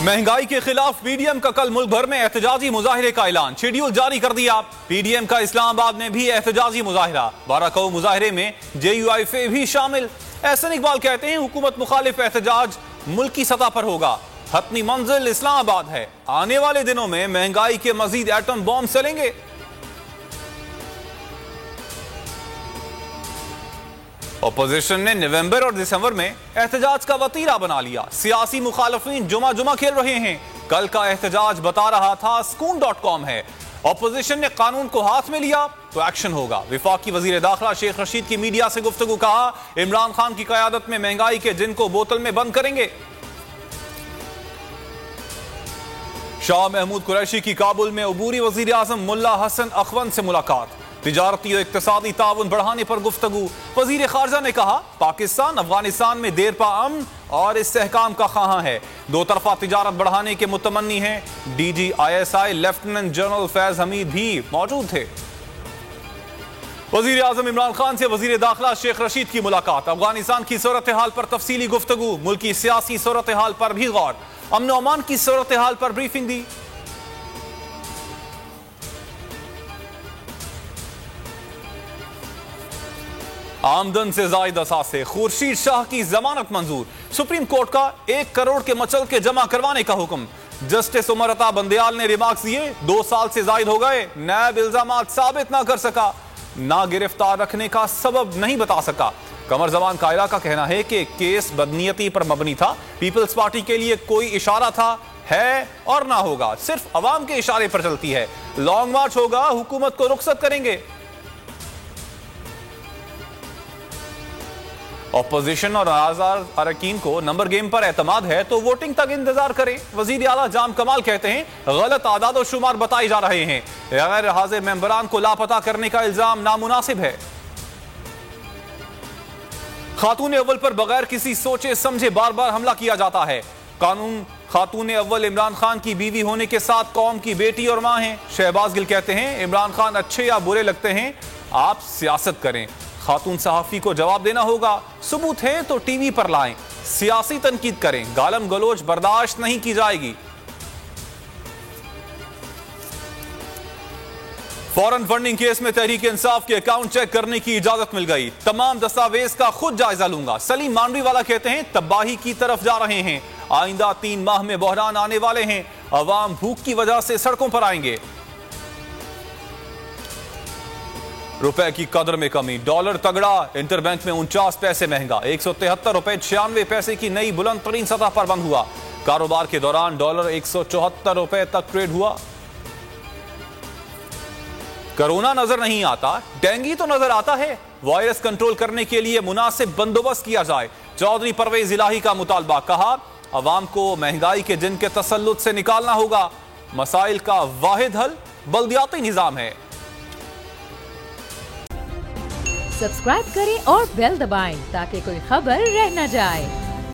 महंगाई के खिलाफ पीडीएम का कल मुल्क भर में एहतजाजी मुजाहिरे का ऐलान, शेड्यूल जारी कर दिया। पीडीएम का इस्लामाबाद में भी एहतजाजी मुजाहिरा, 12 कौ मुजाहिरे में JUIF भी शामिल। एहसन इकबाल कहते हैं हुकूमत मुखालिफ एहतजाज मुल्की सतह पर होगा, हतमी मंजिल इस्लामाबाद है। आने वाले दिनों में महंगाई के मजीद एटम बॉम्ब चलेंगे। अपोजिशन ने नवंबर और दिसंबर में एहतजाज का वतीरा बना लिया। सियासी मुखालफिन जुमा खेल रहे हैं। कल का एहतजाज बता रहा था skun.com है। अपोजिशन ने कानून को हाथ में लिया तो एक्शन होगा। वफाकी वजीर दाखिला शेख रशीद की मीडिया से गुफ्तगू, कहा इमरान खान की कयादत में महंगाई के जिन को बोतल में बंद करेंगे। शाह महमूद कुरैशी की काबुल में अबूरी वजीर आजम मुल्ला हसन अखवन से मुलाकात, तिजारती और इक्तिसादी ताउन बढ़ाने पर गुफ्तगू। वजीर खारजा ने कहा पाकिस्तान अफगानिस्तान में देरपा अमन और इस्तेहकाम का ख्वाह है, दो तरफा तिजारत बढ़ाने के मुतमन्नी हैं। DG ISI lieutenant general Faiz Hamid भी मौजूद थे। वजीर आजम इमरान खान से वजीर दाखिला शेख रशीद की मुलाकात, अफगानिस्तान की सूरत हाल पर तफसीली गुफ्तगू, मुल्की सियासी सूरत हाल पर भी गौर, अमन व अमान की सूरत हाल पर ब्रीफिंग दी। आमदन से जायद असासे, खुर्शीद शाह की जमानत मंजूर, सुप्रीम कोर्ट का 1 करोड़ के मचल के जमा करवाने का हुक्म। जस्टिस उमर अता बंदयाल ने रिमार्क्स दिए, 2 साल से जायद हो गए, नैब इल्जामात साबित ना कर सका, ना गिरफ्तार रखने का सबब नहीं बता सका। कमर जमान कायरा का कहना है कि केस बदनीयती पर मबनी था, पीपल्स पार्टी के लिए कोई इशारा था, है और ना होगा, सिर्फ अवाम के इशारे पर चलती है। लॉन्ग मार्च होगा, हुकूमत को रुखसत करेंगे। ऑपोजिशन और आजाद अरकान को नंबर गेम पर एतमाद है तो वोटिंग तक इंतजार करें। वजीर आला जाम कमाल कहते हैं गलत आदाद और शुमार बताए जा रहे हैं, गैर हाजिर मेंबरान को लापता करने का इल्जाम नामुनासिब है। खातून अव्वल पर बगैर किसी सोचे समझे बार बार हमला किया जाता है। कानून खातून अव्वल इमरान खान की बीवी होने के साथ कौम की बेटी और मां हैं। शहबाज गिल कहते हैं इमरान खान अच्छे या बुरे लगते हैं, आप सियासत करें, खातून सहाफी को जवाब देना होगा, सबूत है तो टीवी पर लाएं, सियासी तनकीद करें, गालम गलोच बर्दाश्त नहीं की जाएगी। फॉरेन फंडिंग केस में तहरीक इंसाफ के अकाउंट चेक करने की इजाजत मिल गई, तमाम दस्तावेज का खुद जायजा लूंगा। सलीम मांडवी वाला कहते हैं तबाही की तरफ जा रहे हैं, आइंदा 3 माह में बहरान आने वाले हैं, अवाम भूख की वजह से सड़कों पर आएंगे। रुपए की कदर में कमी, डॉलर तगड़ा, इंटरबैंक में 49 पैसे महंगा, 173 रुपए 96 पैसे की नई बुलंद तरीन सतह पर बंद हुआ। कारोबार के दौरान डॉलर 174 रुपए तक ट्रेड हुआ। कोरोना नजर नहीं आता, डेंगू तो नजर आता है, वायरस कंट्रोल करने के लिए मुनासिब बंदोबस्त किया जाए। चौधरी परवेज इलाही का मुतालबा, कहा अवाम को महंगाई के जिन के तसल्लुत से निकालना होगा, मसाइल का वाहिद हल बल्दियाती निजाम है। सब्सक्राइब करें और बेल दबाएं ताकि कोई खबर रह न जाए।